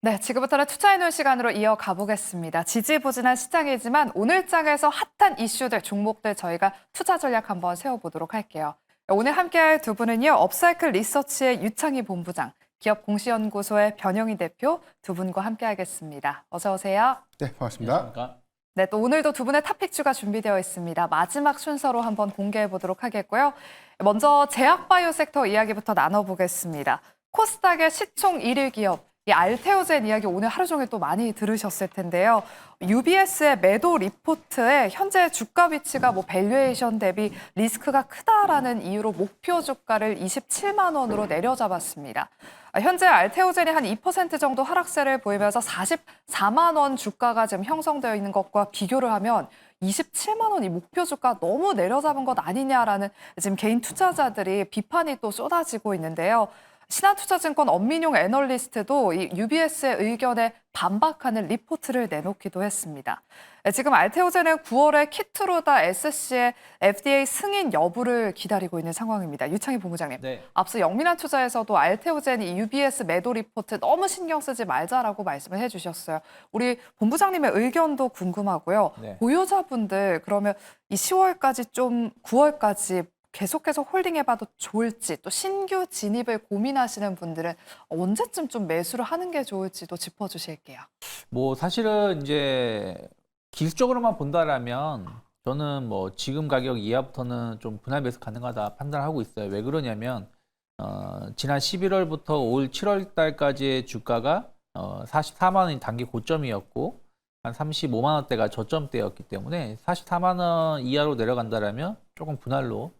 네, 지금부터는 투자해놓은 시간으로 이어가 보겠습니다. 지지부진한 시장이지만 오늘 장에서 핫한 이슈들, 종목들 저희가 투자 전략 한번 세워보도록 할게요. 오늘 함께할 두 분은요, 업사이클 리서치의 유창희 본부장, 기업공시연구소의 변영희 대표 두 분과 함께하겠습니다. 어서 오세요. 네, 반갑습니다. 네, 또 오늘도 두 분의 탑픽주가 준비되어 있습니다. 마지막 순서로 한번 공개해 보도록 하겠고요. 먼저 제약바이오 섹터 이야기부터 나눠보겠습니다. 코스닥의 시총 1위 기업, 이 알테오젠 이야기 오늘 하루 종일 또 많이 들으셨을 텐데요. UBS의 매도 리포트에 현재 주가 위치가 밸류에이션 대비 리스크가 크다라는 이유로 목표 주가를 27만 원으로 내려잡았습니다. 현재 알테오젠이 한 2% 정도 하락세를 보이면서 44만 원 주가가 지금 형성되어 있는 것과 비교를 하면 27만 원 이 목표 주가 너무 내려잡은 것 아니냐라는 지금 개인 투자자들이 비판이 또 쏟아지고 있는데요. 신한투자증권 엄민용 애널리스트도 이 UBS의 의견에 반박하는 리포트를 내놓기도 했습니다. 지금 알테오젠은 9월에 키트로다 SC의 FDA 승인 여부를 기다리고 있는 상황입니다. 유창희 본부장님, 네. 앞서 영민한 투자에서도 알테오젠이 UBS 매도 리포트 너무 신경 쓰지 말자라고 말씀을 해주셨어요. 우리 본부장님의 의견도 궁금하고요. 네. 보유자분들 그러면 이 10월까지 좀 9월까지 계속해서 홀딩해봐도 좋을지, 또 신규 진입을 고민하시는 분들은 언제쯤 좀 매수를 하는 게 좋을지도 짚어주실게요. 사실은 이제 기술적으로만 본다라면 저는 지금 가격 이하부터는 좀 분할 매수 가능하다 판단하고 있어요. 왜 그러냐면 지난 11월부터 올 7월 달까지의 주가가 44만 원이 단기 고점이었고 한 35만 원대가 저점대였기 때문에 44만 원 이하로 내려간다라면 조금 분할로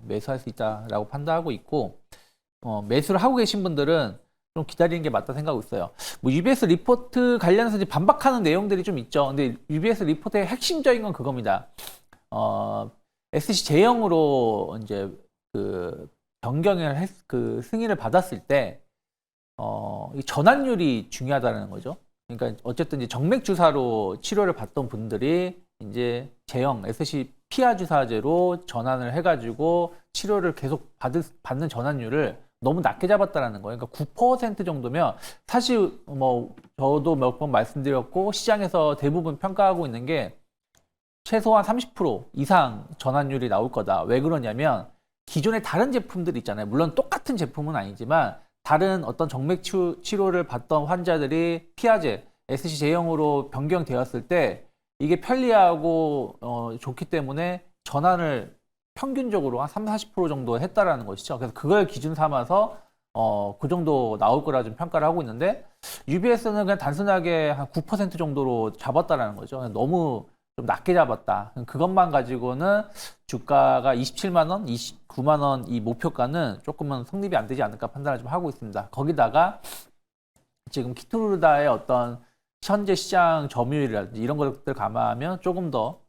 매수할 수 있다라고 판단하고 있고, 매수를 하고 계신 분들은 좀 기다리는 게 맞다 생각하고 있어요. UBS 리포트 관련해서 이제 반박하는 내용들이 좀 있죠. 근데 UBS 리포트의 핵심적인 건 그겁니다. SC 제형으로 이제 변경을 승인을 받았을 때 이 전환율이 중요하다는 거죠. 그러니까 어쨌든 이제 정맥 주사로 치료를 받던 분들이 이제 제형 SC 피하 주사제로 전환을 해가지고 치료를 계속 받는 전환율을 너무 낮게 잡았다라는 거예요. 그러니까 9% 정도면 사실 저도 몇 번 말씀드렸고 시장에서 대부분 평가하고 있는 게 최소한 30% 이상 전환율이 나올 거다. 왜 그러냐면 기존의 다른 제품들이 있잖아요. 물론 똑같은 제품은 아니지만 다른 어떤 정맥 치료를 받던 환자들이 피하제 SC 제형으로 변경되었을 때 이게 편리하고 좋기 때문에 전환을 평균적으로 한 30-40% 정도 했다라는 것이죠. 그래서 그걸 기준 삼아서 그 정도 나올 거라 좀 평가를 하고 있는데 UBS는 그냥 단순하게 한 9% 정도로 잡았다라는 거죠. 너무 좀 낮게 잡았다. 그것만 가지고는 주가가 27만 원, 29만 원 이 목표가는 조금은 성립이 안 되지 않을까 판단을 좀 하고 있습니다. 거기다가 지금 키트루다의 어떤 현재 시장 점유율이라든지 이런 것들 감안하면 조금 더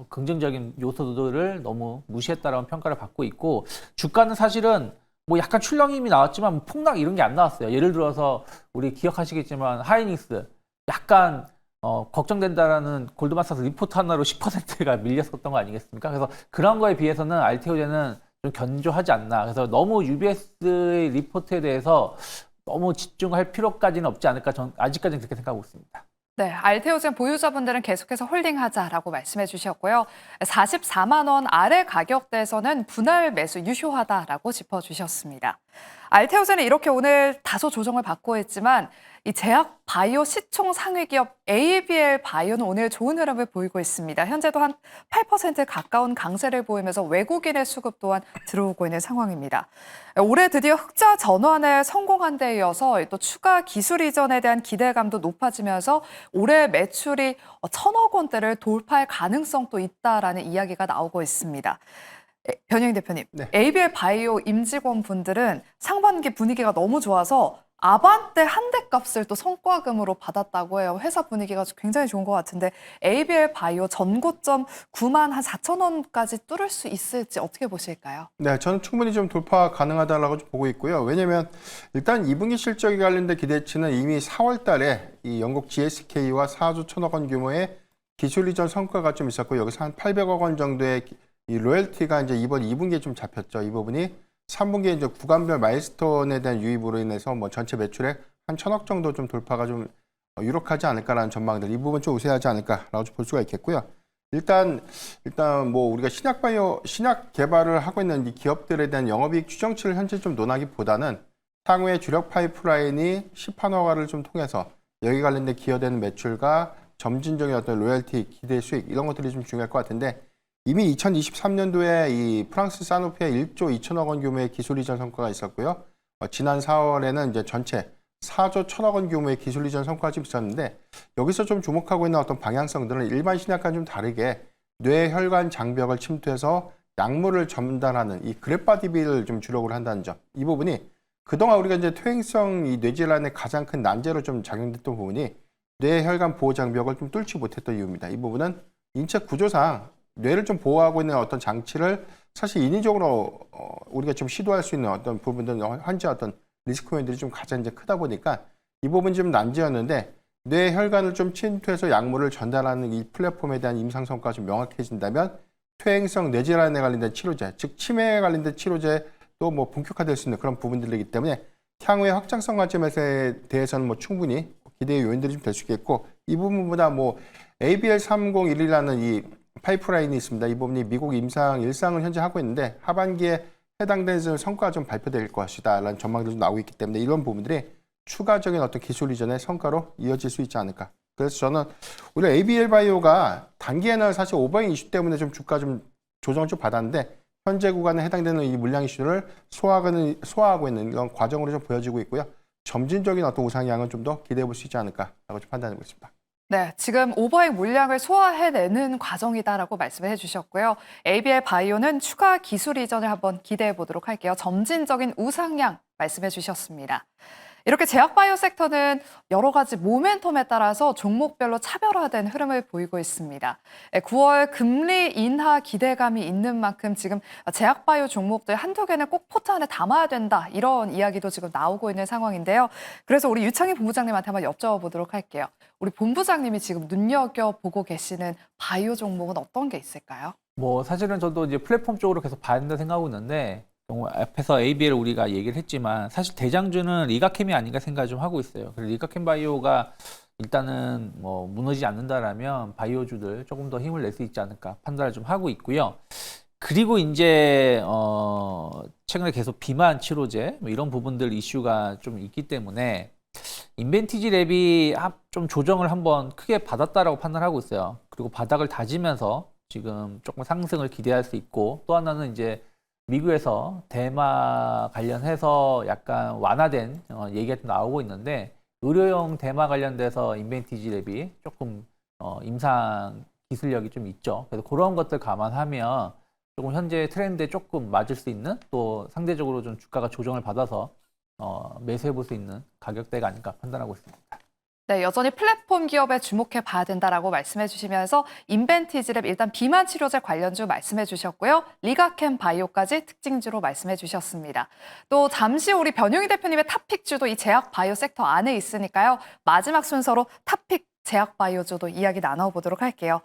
긍정적인 요소들을 너무 무시했다라는 평가를 받고 있고, 주가는 사실은 약간 출렁임이 나왔지만 폭락 이런 게 안 나왔어요. 예를 들어서 우리 기억하시겠지만 하이닉스 약간 걱정된다라는 골드만삭스 리포트 하나로 10%가 밀렸었던 거 아니겠습니까? 그래서 그런 거에 비해서는 알테오젠은 좀 견조하지 않나. 그래서 너무 UBS의 리포트에 대해서 너무 집중할 필요까지는 없지 않을까. 전 아직까지는 그렇게 생각하고 있습니다. 네, 알테오젠 보유자분들은 계속해서 홀딩하자라고 말씀해 주셨고요. 44만 원 아래 가격대에서는 분할 매수 유효하다라고 짚어주셨습니다. 알테오젠이 이렇게 오늘 다소 조정을 받고 있지만 이 제약 바이오 시총 상위 기업 ABL 바이오는 오늘 좋은 흐름을 보이고 있습니다. 현재도 한 8% 가까운 강세를 보이면서 외국인의 수급 또한 들어오고 있는 상황입니다. 올해 드디어 흑자 전환에 성공한 데 이어서 또 추가 기술 이전에 대한 기대감도 높아지면서 올해 매출이 1,000억 원대를 돌파할 가능성도 있다라는 이야기가 나오고 있습니다. 변영희 대표님, 네. ABL 바이오 임직원 분들은 상반기 분위기가 너무 좋아서 아반떼 한 대 값을 또 성과금으로 받았다고 해요. 회사 분위기가 굉장히 좋은 것 같은데 ABL 바이오 전고점 9만 한 4천 원까지 뚫을 수 있을지 어떻게 보실까요? 네, 저는 충분히 좀 돌파 가능하다라고 보고 있고요. 왜냐면 일단 2분기 실적에 관련된 기대치는 이미 4월 달에 이 영국 GSK와 4조 1천억 원 규모의 기술 이전 성과가 좀 있었고 여기서 한 800억 원 정도의 이 로열티가 이제 이번 2분기에 좀 잡혔죠. 이 부분이 3분기에 이제 구간별 마일스톤에 대한 유입으로 인해서 전체 매출의 한 1,000억 정도 좀 돌파가 좀 유력하지 않을까라는 전망들, 이 부분 좀 우세하지 않을까라고 볼 수가 있겠고요. 일단 뭐 우리가 신약 개발을 하고 있는 이 기업들에 대한 영업이익 추정치를 현재 좀 논하기보다는 향후에 주력 파이프라인이 시판허가를 좀 통해서 여기 관련된 기여되는 매출과 점진적인 어떤 로열티, 기대 수익 이런 것들이 좀 중요할 것 같은데, 이미 2023년도에 이 프랑스 사노피의 1조 2천억 원 규모의 기술 이전 성과가 있었고요. 지난 4월에는 이제 전체 4조 1천억 원 규모의 기술 이전 성과가 좀 있었는데, 여기서 좀 주목하고 있는 어떤 방향성들은 일반 신약과는 좀 다르게 뇌혈관 장벽을 침투해서 약물을 전달하는 이 그랩바디비를 좀 주력으로 한다는 점. 이 부분이 그동안 우리가 이제 퇴행성 이 뇌질환의 가장 큰 난제로 좀 작용됐던 부분이 뇌혈관 보호 장벽을 좀 뚫지 못했던 이유입니다. 이 부분은 인체 구조상 뇌를 좀 보호하고 있는 어떤 장치를 사실 인위적으로 우리가 좀 시도할 수 있는 어떤 부분들은 환자 어떤 리스크 요인들이 좀 가장 이제 크다 보니까 이 부분이 좀 난제였는데, 뇌혈관을 좀 침투해서 약물을 전달하는 이 플랫폼에 대한 임상 성과가 좀 명확해진다면 퇴행성 뇌질환에 관련된 치료제, 즉 치매에 관련된 치료제도 뭐 본격화될 수 있는 그런 부분들이기 때문에 향후의 확장성 관점에 대해서는 뭐 충분히 기대의 요인들이 좀 될 수 있겠고, 이 부분보다 뭐 ABL3011이라는 이 파이프라인이 있습니다. 이 부분이 미국 임상 1상을 현재 하고 있는데 하반기에 해당되는 성과가 좀 발표될 것이다라는 전망들도 나오고 있기 때문에 이런 부분들이 추가적인 어떤 기술 이전의 성과로 이어질 수 있지 않을까. 그래서 저는 우리 ABL 바이오가 단기에는 사실 오버행 이슈 때문에 좀 주가 좀 조정을 좀 받았는데, 현재 구간에 해당되는 이 물량 이슈를 소화하고 있는 이런 과정으로 좀 보여지고 있고요. 점진적인 어떤 우상향은 좀 더 기대해 볼 수 있지 않을까라고 좀 판단하고 있습니다. 네, 지금 오버행 물량을 소화해내는 과정이다라고 말씀을 해주셨고요. ABL 바이오는 추가 기술 이전을 한번 기대해 보도록 할게요. 점진적인 우상향 말씀해 주셨습니다. 이렇게 제약바이오 섹터는 여러 가지 모멘텀에 따라서 종목별로 차별화된 흐름을 보이고 있습니다. 9월 금리 인하 기대감이 있는 만큼 지금 제약바이오 종목들 한두 개는 꼭 포트 안에 담아야 된다, 이런 이야기도 지금 나오고 있는 상황인데요. 그래서 우리 유창희 본부장님한테 한번 여쭤보도록 할게요. 우리 본부장님이 지금 눈여겨보고 계시는 바이오 종목은 어떤 게 있을까요? 뭐 사실은 저도 이제 플랫폼 쪽으로 계속 봐야 된다 생각하고 있는데, 앞에서 ABL 우리가 얘기를 했지만 사실 대장주는 리가캠이 아닌가 생각을 좀 하고 있어요. 그래서 리가캠 바이오가 일단은 뭐 무너지지 않는다라면 바이오주들 조금 더 힘을 낼 수 있지 않을까 판단을 좀 하고 있고요. 그리고 이제 최근에 계속 비만 치료제 뭐 이런 부분들 이슈가 좀 있기 때문에 인벤티지 랩이 좀 조정을 한번 크게 받았다라고 판단하고 있어요. 그리고 바닥을 다지면서 지금 조금 상승을 기대할 수 있고, 또 하나는 이제 미국에서 대마 관련해서 약간 완화된 얘기가 좀 나오고 있는데, 의료용 대마 관련돼서 인벤티지 랩이 조금 임상 기술력이 좀 있죠. 그래서 그런 것들 감안하면 조금 현재 트렌드에 조금 맞을 수 있는, 또 상대적으로 좀 주가가 조정을 받아서 매수해 볼 수 있는 가격대가 아닐까 판단하고 있습니다. 네, 여전히 플랫폼 기업에 주목해 봐야 된다라고 말씀해 주시면서 인벤티지랩 일단 비만 치료제 관련주 말씀해 주셨고요. 리가캠 바이오까지 특징주로 말씀해 주셨습니다. 또 잠시 우리 변용희 대표님의 탑픽주도 이 제약 바이오 섹터 안에 있으니까요. 마지막 순서로 탑픽 제약 바이오주도 이야기 나눠보도록 할게요.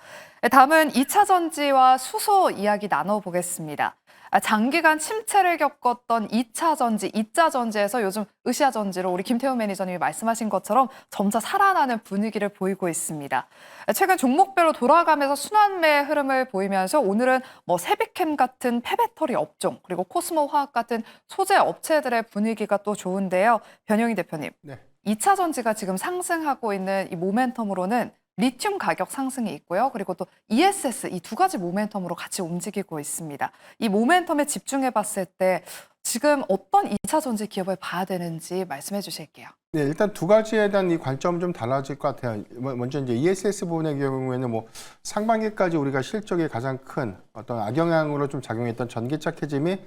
다음은 2차 전지와 수소 이야기 나눠보겠습니다. 장기간 침체를 겪었던 2차 전지, 2자 전지에서 요즘 으쌰 전지로 우리 김태훈 매니저님이 말씀하신 것처럼 점차 살아나는 분위기를 보이고 있습니다. 최근 종목별로 돌아가면서 순환매 흐름을 보이면서 오늘은 뭐 세비캠 같은 폐배터리 업종, 그리고 코스모 화학 같은 소재 업체들의 분위기가 또 좋은데요. 변영희 대표님, 네. 2차 전지가 지금 상승하고 있는 이 모멘텀으로는 리튬 가격 상승이 있고요. 그리고 또 ESS, 이 두 가지 모멘텀으로 같이 움직이고 있습니다. 이 모멘텀에 집중해 봤을 때 지금 어떤 2차 전지 기업을 봐야 되는지 말씀해 주실게요. 네, 일단 두 가지에 대한 이 관점은 좀 달라질 것 같아요. 먼저 이제 ESS 부분의 경우에는 뭐 상반기까지 우리가 실적이 가장 큰 어떤 악영향으로 좀 작용했던 전기차 캐즘이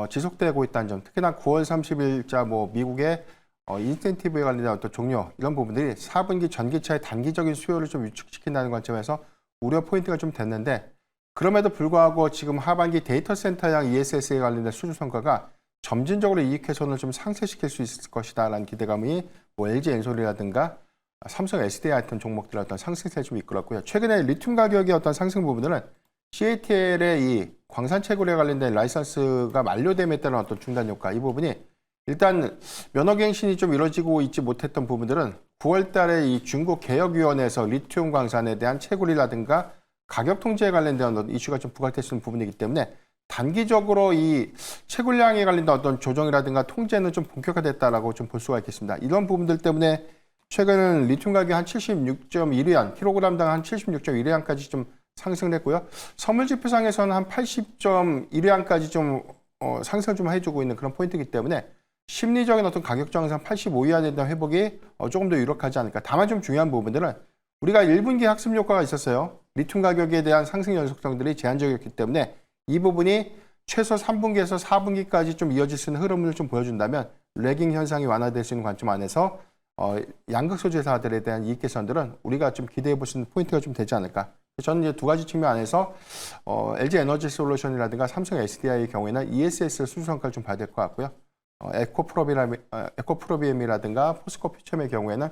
지속되고 있다는 점, 특히나 9월 30일자 뭐 미국의 인센티브에 관련된 어떤 종료, 이런 부분들이 4분기 전기차의 단기적인 수요를 좀 위축시킨다는 관점에서 우려 포인트가 좀 됐는데, 그럼에도 불구하고 지금 하반기 데이터 센터형 ESS에 관련된 수주 성과가 점진적으로 이익 훼손을 좀 상쇄시킬 수 있을 것이다라는 기대감이 뭐 LG 엔솔이라든가 삼성 SDI 같은 종목들의 어떤 상승세를 좀 이끌었고요. 최근에 리튬 가격의 어떤 상승 부분들은 CATL의 이 광산 채굴에 관련된 라이선스가 만료됨에 따른 어떤 중단 효과, 이 부분이 일단 면허갱신이 좀 이루어지고 있지 못했던 부분들은 9월 달에 이 중국개혁위원회에서 리튬 광산에 대한 채굴이라든가 가격 통제에 관련된 어떤 이슈가 좀 부각됐는 부분이기 때문에 단기적으로 이 채굴량에 관련된 어떤 조정이라든가 통제는 좀 본격화됐다라고 좀 볼 수가 있겠습니다. 이런 부분들 때문에 최근은 리튬 가격이 한 76.1위안, 킬로그램당 한 76.1위안까지 좀 상승됐고요. 선물지표상에서는 한 80.1위안까지 좀 상승 좀 해주고 있는 그런 포인트이기 때문에 심리적인 어떤 가격 정상 85위안에 대한 회복이 조금 더 유력하지 않을까. 다만 좀 중요한 부분들은 우리가 1분기 학습 효과가 있었어요. 리튬 가격에 대한 상승 연속성들이 제한적이었기 때문에 이 부분이 최소 3분기에서 4분기까지 좀 이어질 수 있는 흐름을 좀 보여준다면 레깅 현상이 완화될 수 있는 관점 안에서 양극 소재 회사들에 대한 이익 개선들은 우리가 좀 기대해 볼 수 있는 포인트가 좀 되지 않을까. 저는 이제 두 가지 측면 안에서 LG 에너지 솔루션이라든가 삼성 SDI의 경우에는 ESS 수주 성과를 좀 봐야 될 것 같고요. 에코프로비엠이라든가 포스코 퓨처의 경우에는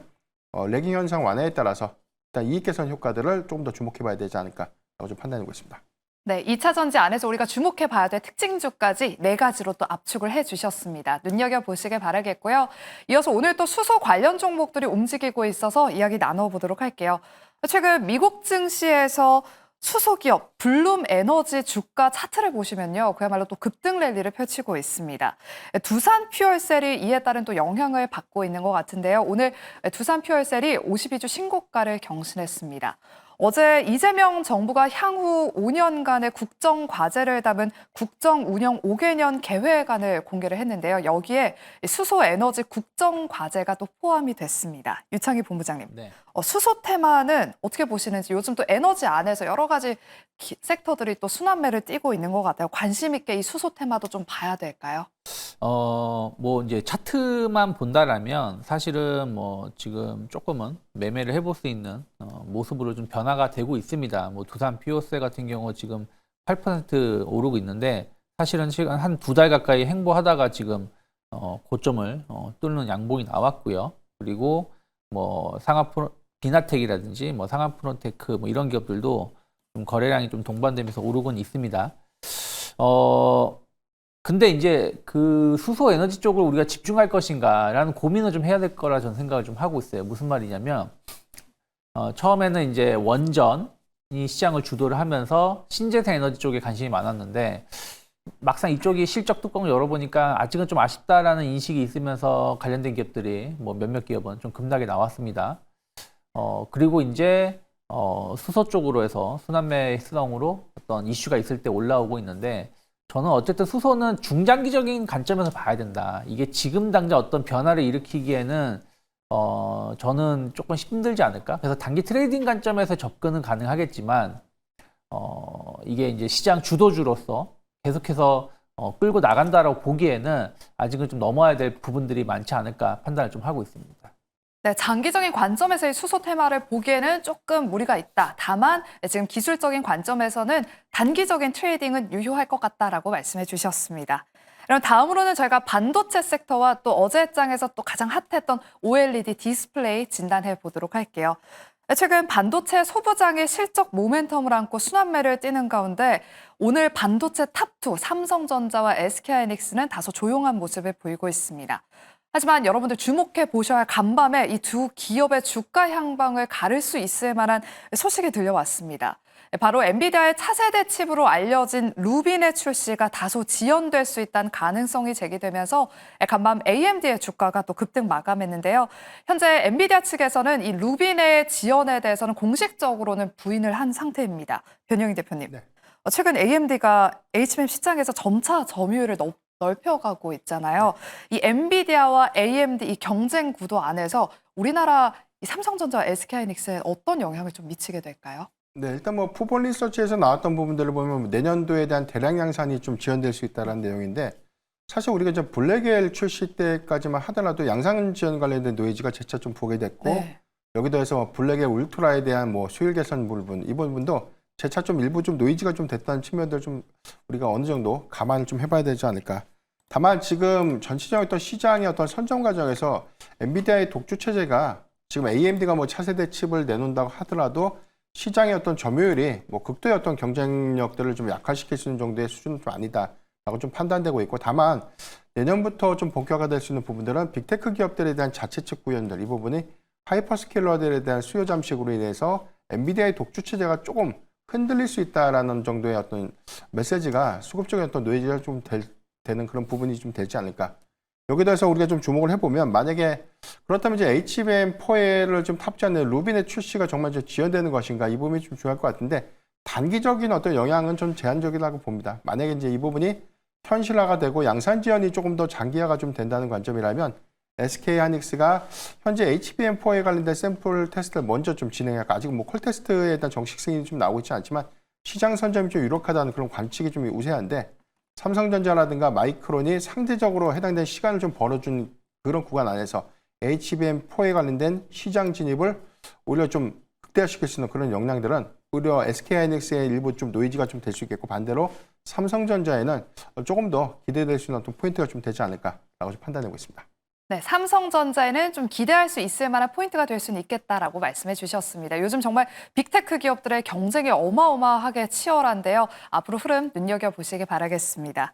레깅 현상 완화에 따라서 일단 이익 개선 효과들을 조금 더 주목해 봐야 되지 않을까라고 좀 판단하고 있습니다. 네, 2차 전지 안에서 우리가 주목해 봐야 될 특징주까지 4가지로 또 압축을 해주셨습니다. 눈여겨보시길 바라겠고요. 이어서 오늘 또 수소 관련 종목들이 움직이고 있어서 이야기 나눠보도록 할게요. 최근 미국 증시에서 수소기업 블룸 에너지 주가 차트를 보시면요. 그야말로 또 급등 랠리를 펼치고 있습니다. 두산 퓨얼셀이 이에 따른 또 영향을 받고 있는 것 같은데요. 오늘 두산 퓨얼셀이 52주 신고가를 경신했습니다. 어제 이재명 정부가 향후 5년간의 국정 과제를 담은 국정 운영 5개년 계획안을 공개를 했는데요. 여기에 수소 에너지 국정 과제가 또 포함이 됐습니다. 유창희 본부장님, 네. 수소 테마는 어떻게 보시는지 요즘 또 에너지 안에서 여러 가지 섹터들이 또 순환매를 띠고 있는 것 같아요. 관심 있게 이 수소 테마도 좀 봐야 될까요? 뭐 이제 차트만 본다라면 사실은 뭐 지금 조금은 매매를 해볼 수 있는 모습으로 좀 변화가 되고 있습니다. 뭐 두산 퓨어셀 같은 경우 지금 8% 오르고 있는데 사실은 지금 한 2달 가까이 행보하다가 지금 고점을 뚫는 양봉이 나왔고요. 그리고 뭐 비나텍이라든지 뭐 상하프론테크 뭐 이런 기업들도 좀 거래량이 좀 동반되면서 오르곤 있습니다. 근데 이제 그 수소 에너지 쪽으로 우리가 집중할 것인가라는 고민을 좀 해야 될 거라 저는 생각을 좀 하고 있어요. 무슨 말이냐면 처음에는 이제 원전이 시장을 주도를 하면서 신재생 에너지 쪽에 관심이 많았는데 막상 이쪽이 실적 뚜껑을 열어보니까 아직은 좀 아쉽다라는 인식이 있으면서 관련된 기업들이 뭐 몇몇 기업은 좀 급락이 나왔습니다. 그리고 이제 수소 쪽으로 해서 순환매 수렁으로 어떤 이슈가 있을 때 올라오고 있는데 저는 어쨌든 수소는 중장기적인 관점에서 봐야 된다. 이게 지금 당장 어떤 변화를 일으키기에는 저는 조금 힘들지 않을까? 그래서 단기 트레이딩 관점에서 접근은 가능하겠지만 이게 이제 시장 주도주로서 계속해서 끌고 나간다라고 보기에는 아직은 좀 넘어야 될 부분들이 많지 않을까 판단을 좀 하고 있습니다. 네, 장기적인 관점에서의 수소 테마를 보기에는 조금 무리가 있다. 다만 지금 기술적인 관점에서는 단기적인 트레이딩은 유효할 것 같다라고 말씀해 주셨습니다. 그럼 다음으로는 저희가 반도체 섹터와 또 어제장에서 또 가장 핫했던 OLED 디스플레이 진단해 보도록 할게요. 최근 반도체 소부장의 실적 모멘텀을 안고 순환매를 띠는 가운데 오늘 반도체 탑2 삼성전자와 SK하이닉스는 다소 조용한 모습을 보이고 있습니다. 하지만 여러분들 주목해 보셔야 할 간밤에 이 두 기업의 주가 향방을 가를 수 있을 만한 소식이 들려왔습니다. 바로 엔비디아의 차세대 칩으로 알려진 루빈의 출시가 다소 지연될 수 있다는 가능성이 제기되면서 간밤 AMD의 주가가 또 급등 마감했는데요. 현재 엔비디아 측에서는 이 루빈의 지연에 대해서는 공식적으로는 부인을 한 상태입니다. 변영희 대표님, 네. 최근 AMD가 HBM 시장에서 점차 점유율을 넓혀가고 있잖아요. 이 엔비디아와 AMD 이 경쟁 구도 안에서 우리나라 이 삼성전자와 SK하이닉스에 어떤 영향을 좀 미치게 될까요? 네, 일단 뭐 푸본 리서치에서 나왔던 부분들을 보면 내년도에 대한 대량 양산이 좀 지연될 수 있다는 내용인데 사실 우리가 이제 블랙엘 출시 때까지만 하더라도 양산 지연 관련된 노이즈가 재차 좀 보게 됐고 네. 여기도 해서 블랙엘 울트라에 대한 뭐 수율 개선 부분 이 부분도 재차 좀 일부 좀 노이즈가 좀 됐다는 측면들 좀 우리가 어느 정도 감안을 좀 해봐야 되지 않을까. 다만 지금 전체적인 어떤 시장의 어떤 선정 과정에서 엔비디아의 독주 체제가 지금 AMD가 뭐 차세대 칩을 내놓는다고 하더라도 시장의 어떤 점유율이 뭐 극도의 어떤 경쟁력들을 좀 약화시킬 수 있는 정도의 수준은 좀 아니다. 라고 좀 판단되고 있고, 다만 내년부터 좀 본격화될 수 있는 부분들은 빅테크 기업들에 대한 자체 측 구현들, 이 부분이 하이퍼스케일러들에 대한 수요 잠식으로 인해서 엔비디아의 독주 체제가 조금 흔들릴 수 있다라는 정도의 어떤 메시지가 수급적인 어떤 노이즈가 좀 되는 그런 부분이 좀 되지 않을까. 여기에 대해서 우리가 좀 주목을 해보면, 만약에 그렇다면 이제 HBM4A를 좀 탑재하는 루빈의 출시가 정말 이제 지연되는 것인가, 이 부분이 좀 중요할 것 같은데, 단기적인 어떤 영향은 좀 제한적이라고 봅니다. 만약에 이제 이 부분이 현실화가 되고 양산 지연이 조금 더 장기화가 좀 된다는 관점이라면, SK하이닉스가 현재 HBM4에 관련된 샘플 테스트를 먼저 좀 진행하고, 아직 뭐 콜 테스트에 대한 정식 승인이 좀 나오고 있지 않지만 시장 선점이 좀 유력하다는 그런 관측이 좀 우세한데, 삼성전자라든가 마이크론이 상대적으로 해당된 시간을 좀 벌어준 그런 구간 안에서 HBM4에 관련된 시장 진입을 오히려 좀 극대화시킬 수 있는 그런 역량들은 오히려 SK하이닉스의 일부 좀 노이즈가 좀 될 수 있겠고, 반대로 삼성전자에는 조금 더 기대될 수 있는 어떤 포인트가 좀 되지 않을까라고 좀 판단하고 있습니다. 네, 삼성전자에는 좀 기대할 수 있을 만한 포인트가 될 수는 있겠다라고 말씀해 주셨습니다. 요즘 정말 빅테크 기업들의 경쟁이 어마어마하게 치열한데요. 앞으로 흐름 눈여겨보시기 바라겠습니다.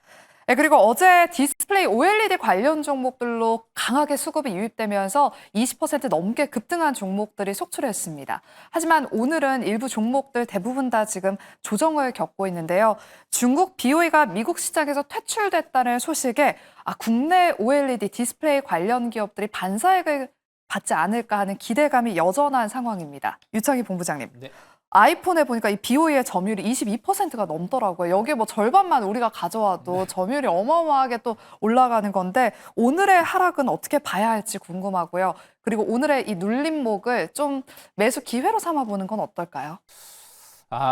네, 그리고 어제 디스플레이 OLED 관련 종목들로 강하게 수급이 유입되면서 20% 넘게 급등한 종목들이 속출했습니다. 하지만 오늘은 일부 종목들 대부분 다 지금 조정을 겪고 있는데요. 중국 BOE가 미국 시장에서 퇴출됐다는 소식에 국내 OLED 디스플레이 관련 기업들이 반사익을 받지 않을까 하는 기대감이 여전한 상황입니다. 유창희 본부장님. 네. 아이폰에 보니까 이 BOE의 점유율이 22%가 넘더라고요. 여기에 뭐 절반만 우리가 가져와도 점유율이 어마어마하게 또 올라가는 건데, 오늘의 하락은 어떻게 봐야 할지 궁금하고요. 그리고 오늘의 이 눌림목을 좀 매수 기회로 삼아보는 건 어떨까요?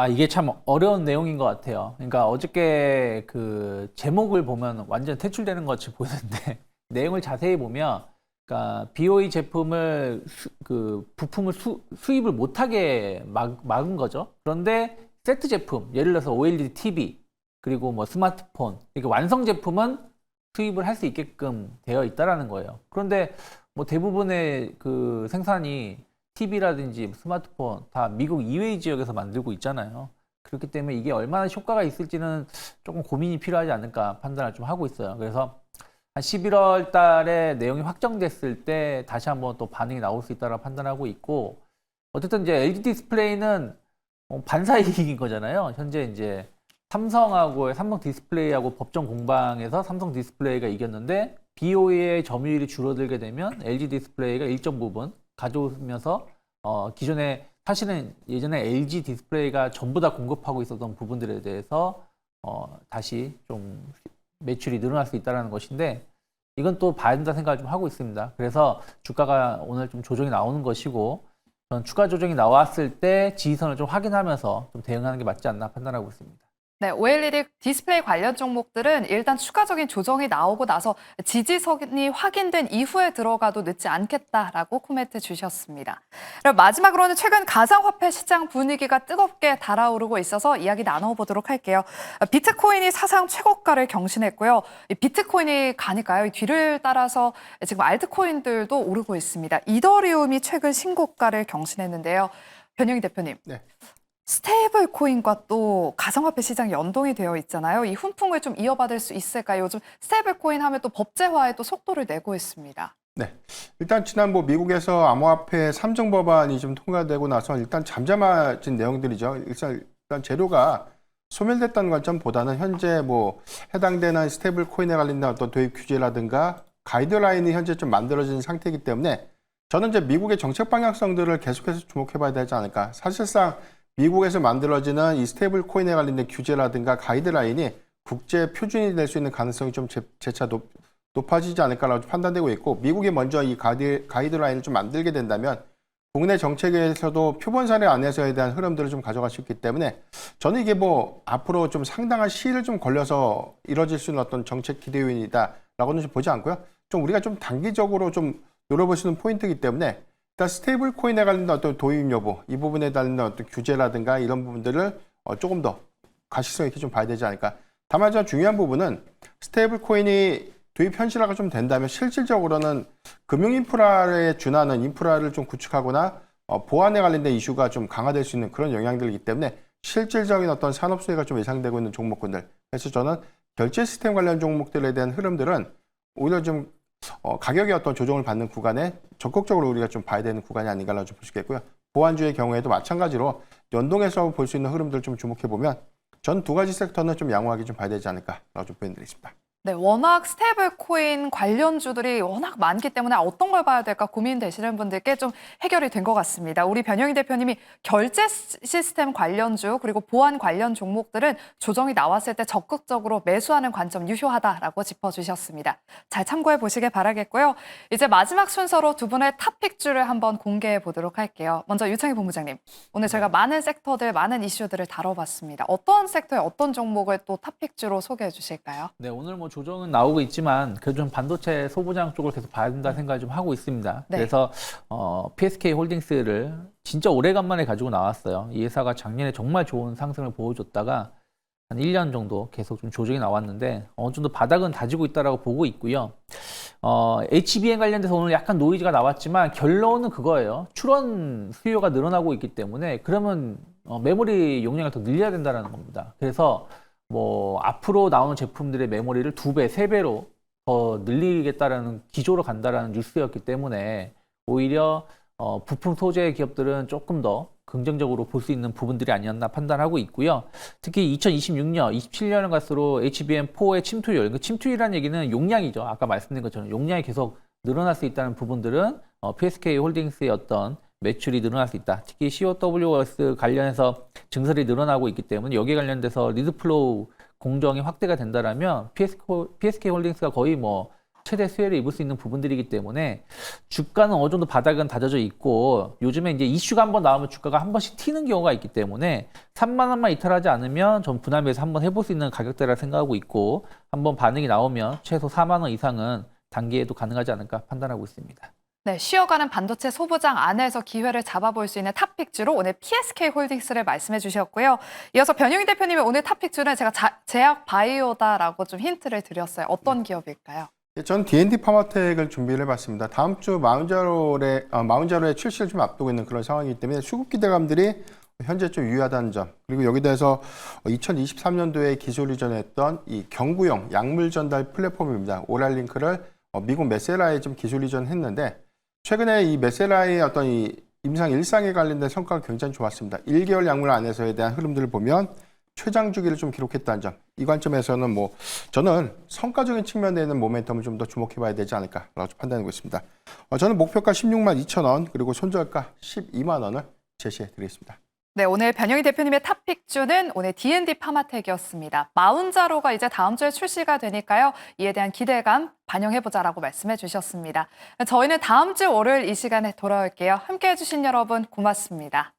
이게 참 어려운 내용인 것 같아요. 그러니까 어저께 그 제목을 보면 완전 퇴출되는 것 같이 보이는데 내용을 자세히 보면, 그러니까 BOE 제품을 부품을 수입을 못하게 막은 거죠. 그런데 세트 제품, 예를 들어서 OLED TV 그리고 뭐 스마트폰, 이렇게 완성 제품은 수입을 할 수 있게끔 되어 있다라는 거예요. 그런데 뭐 대부분의 그 생산이 TV라든지 스마트폰 다 미국 이외의 지역에서 만들고 있잖아요. 그렇기 때문에 이게 얼마나 효과가 있을지는 조금 고민이 필요하지 않을까 판단을 좀 하고 있어요. 그래서 한 11월 달에 내용이 확정됐을 때 다시 한번 또 반응이 나올 수 있다고 판단하고 있고, 어쨌든 이제 LG 디스플레이는 반사이익인 거잖아요. 현재 이제 삼성 디스플레이하고 법정 공방에서 삼성 디스플레이가 이겼는데, BOE의 점유율이 줄어들게 되면 LG 디스플레이가 일정 부분 가져오면서 기존에 사실은 예전에 LG 디스플레이가 전부 다 공급하고 있었던 부분들에 대해서 다시 좀 매출이 늘어날 수 있다는 것인데, 이건 또 봐야 된다 생각을 좀 하고 있습니다. 그래서 주가가 오늘 좀 조정이 나오는 것이고, 저는 추가 조정이 나왔을 때 지지선을 좀 확인하면서 좀 대응하는 게 맞지 않나 판단하고 있습니다. 네, OLED 디스플레이 관련 종목들은 일단 추가적인 조정이 나오고 나서 지지선이 확인된 이후에 들어가도 늦지 않겠다라고 코멘트 주셨습니다. 그리고 마지막으로는 최근 가상화폐 시장 분위기가 뜨겁게 달아오르고 있어서 이야기 나눠보도록 할게요. 비트코인이 사상 최고가를 경신했고요. 이 비트코인이 가니까요, 이 뒤를 따라서 지금 알트코인들도 오르고 있습니다. 이더리움이 최근 신고가를 경신했는데요. 변영희 대표님. 네. 스테이블 코인과 또 가상화폐 시장 연동이 되어 있잖아요. 이 훈풍을 좀 이어받을 수 있을까요? 요즘 스테이블 코인 하면 또 법제화에 또 속도를 내고 있습니다. 네. 일단 지난 미국에서 암호화폐 3종 법안이 좀 통과되고 나서 일단 잠잠해진 내용들이죠. 일단 재료가 소멸됐다는 관점보다는 현재 해당되는 스테이블 코인에 관련된 어떤 도입 규제라든가 가이드라인이 현재 좀 만들어진 상태이기 때문에, 저는 이제 미국의 정책 방향성들을 계속해서 주목해봐야 되지 않을까. 사실상 미국에서 만들어지는 이 스테이블 코인에 관련된 규제라든가 가이드라인이 국제 표준이 될 수 있는 가능성이 좀 재차 높아지지 않을까라고 판단되고 있고, 미국이 먼저 이 가이드라인을 좀 만들게 된다면 국내 정책에서도 표본 사례 안에서에 대한 흐름들을 좀 가져갈 수 있기 때문에, 저는 이게 앞으로 좀 상당한 시일을 좀 걸려서 이뤄질 수 있는 어떤 정책 기대 요인이다라고는 좀 보지 않고요. 좀 우리가 좀 단기적으로 좀 노려볼 수 있는 포인트이기 때문에, 일단 스테이블 코인에 관련된 어떤 도입 여부, 이 부분에 관련된 어떤 규제라든가 이런 부분들을 조금 더 가시성 있게 좀 봐야 되지 않을까. 다만 좀 중요한 부분은 스테이블 코인이 도입 현실화가 좀 된다면 실질적으로는 금융 인프라에 준하는 인프라를 좀 구축하거나 보안에 관련된 이슈가 좀 강화될 수 있는 그런 영향들이기 때문에 실질적인 어떤 산업 수혜가 좀 예상되고 있는 종목군들. 그래서 저는 결제 시스템 관련 종목들에 대한 흐름들은 오히려 좀 가격의 어떤 조정을 받는 구간에 적극적으로 우리가 좀 봐야 되는 구간이 아닌가라고 볼 수 있겠고요. 보안주의 경우에도 마찬가지로 연동해서 볼 수 있는 흐름들 좀 주목해 보면 전 두 가지 섹터는 좀 양호하게 좀 봐야 되지 않을까라고 좀 보여드리겠습니다. 네, 워낙 스테이블 코인 관련주들이 워낙 많기 때문에 어떤 걸 봐야 될까 고민되시는 분들께 좀 해결이 된 것 같습니다. 우리 변영희 대표님이 결제 시스템 관련주 그리고 보안 관련 종목들은 조정이 나왔을 때 적극적으로 매수하는 관점 유효하다라고 짚어주셨습니다. 잘 참고해 보시길 바라겠고요. 이제 마지막 순서로 두 분의 탑픽주를 한번 공개해 보도록 할게요. 먼저 유창희 본부장님, 오늘 저희가 많은 섹터들, 많은 이슈들을 다뤄봤습니다. 어떤 섹터의 어떤 종목을 또 탑픽주로 소개해 주실까요? 네, 오늘 뭐 조정은 나오고 있지만 그래도 좀 반도체 소부장 쪽을 계속 봐야 된다는 생각을 좀 하고 있습니다. 네. 그래서 PSK 홀딩스를 진짜 오래간만에 가지고 나왔어요. 이 회사가 작년에 정말 좋은 상승을 보여줬다가 한 1년 정도 계속 좀 조정이 나왔는데 어느 정도 바닥은 다지고 있다라고 보고 있고요. HBM 관련돼서 오늘 약간 노이즈가 나왔지만 결론은 그거예요. 출원 수요가 늘어나고 있기 때문에 그러면 메모리 용량을 더 늘려야 된다는 겁니다. 그래서 뭐 앞으로 나오는 제품들의 메모리를 2배, 3배로 더 늘리겠다라는 기조로 간다라는 뉴스였기 때문에 오히려 부품 소재 기업들은 조금 더 긍정적으로 볼 수 있는 부분들이 아니었나 판단하고 있고요. 특히 2026년, 27년을 갈수록 HBM4의 침투율, 그 침투율이라는 얘기는 용량이죠. 아까 말씀드린 것처럼 용량이 계속 늘어날 수 있다는 부분들은 PSK 홀딩스의 어떤 매출이 늘어날 수 있다. 특히 COWS 관련해서 증설이 늘어나고 있기 때문에 여기에 관련돼서 리드플로우 공정이 확대가 된다라면 PSK 홀딩스가 거의 뭐 최대 수혜를 입을 수 있는 부분들이기 때문에 주가는 어느 정도 바닥은 다져져 있고 요즘에 이제 이슈가 한번 나오면 주가가 한 번씩 튀는 경우가 있기 때문에 3만 원만 이탈하지 않으면 전 분할매수 한번 해볼 수 있는 가격대라 생각하고 있고 한번 반응이 나오면 최소 4만 원 이상은 단기에도 가능하지 않을까 판단하고 있습니다. 네, 쉬어가는 반도체 소부장 안에서 기회를 잡아볼 수 있는 탑픽주로 오늘 PSK 홀딩스를 말씀해 주셨고요. 이어서 변영희 대표님의 오늘 탑픽주는 제가 제약 바이오다라고 좀 힌트를 드렸어요. 어떤 기업일까요? 전 D&D 파마텍을 준비를 해봤습니다. 다음 주 마운자로의 출시를 좀 앞두고 있는 그런 상황이기 때문에 수급 기대감들이 현재 좀 유의하다는 점, 그리고 여기 대해서 2023년도에 기술 이전했던 이 경구용 약물 전달 플랫폼입니다. 오랄링크를 미국 메세라에 좀 기술 이전했는데 최근에 이 메세라의 어떤 이 임상 일상에 관련된 성과가 굉장히 좋았습니다. 1개월 약물 안에서에 대한 흐름들을 보면 최장 주기를 좀 기록했다는 점, 이 관점에서는 뭐 저는 성과적인 측면에 있는 모멘텀을 좀 더 주목해봐야 되지 않을까라고 판단하고 있습니다. 저는 목표가 16만 2천 원 그리고 손절가 12만 원을 제시해드리겠습니다. 네, 오늘 변영희 대표님의 탑픽주는 오늘 D&D 파마텍이었습니다. 마운자로가 이제 다음 주에 출시가 되니까요. 이에 대한 기대감 반영해보자라고 말씀해 주셨습니다. 저희는 다음 주 월요일 이 시간에 돌아올게요. 함께해 주신 여러분 고맙습니다.